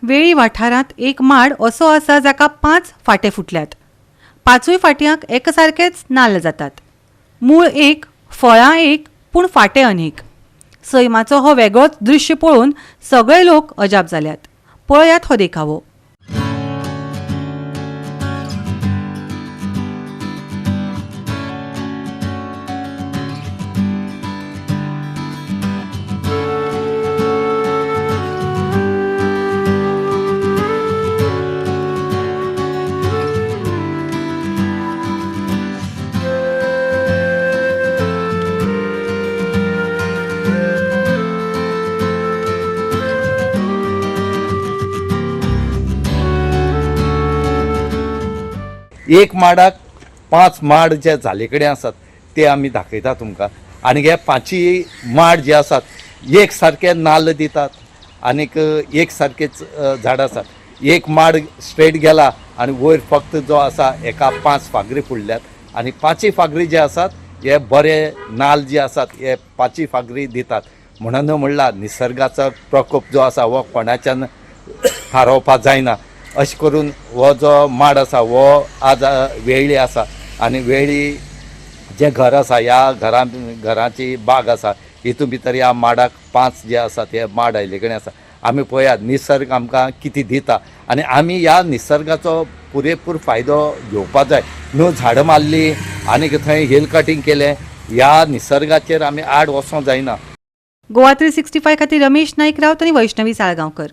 वेळी वाठारांत एक माड असो आसा जाका 5 फाटे फुटल्यात. 5 फाटयांक एकसारकेच नाल्ल जातात. मूळ एक, फळां एक, पूण फाटे अनेक. सैमाचो हो वेगळोच दृश्य पळोवन सगळे लोक अजाप जाल्यात. पळयात हो देखावो. एक माडाक 5 माड जे झाले कडेन आसात ते आमी दाखयता तुमकां. आनी हे 5 माड जे आसात एक सारके नाल्ल दितात आनीक एक सारकेच झाड आसात. एक माड स्ट्रेट गेला आनी वयर फक्त जो आसा एका 5 फागरी फुडल्यात आनी 5 फागरी जे आसात हे बरे नाल्ल जे आसात हे 5 फागरी दितात. म्हणून म्हणला निसर्गाचो प्रकोप जो आसा हो कोणाच्यान थारोवपाक जायना. अशें करून हो जो माड आसा हो आज वेळ्ळी आसा आनी वेळ्ळी जे घर आसा ह्या घराची बाग आसा हितून भितर ह्या माडाक 5 जे आसात हे माड आयले कडेन आसा. आमी पळयात निसर्ग आमकां कितें दिता आनी आमी ह्या निसर्गाचो पुरेपूर फायदो घेवपाक जाय. न्हू झाडां मारली आनी थंय हिल कटींग केलें ह्या निसर्गाचेर आमी आड वचोंक जायना. गोवा 365 खातीर रमेश नाईक रावत आनी वैष्णवी साळगांवकर.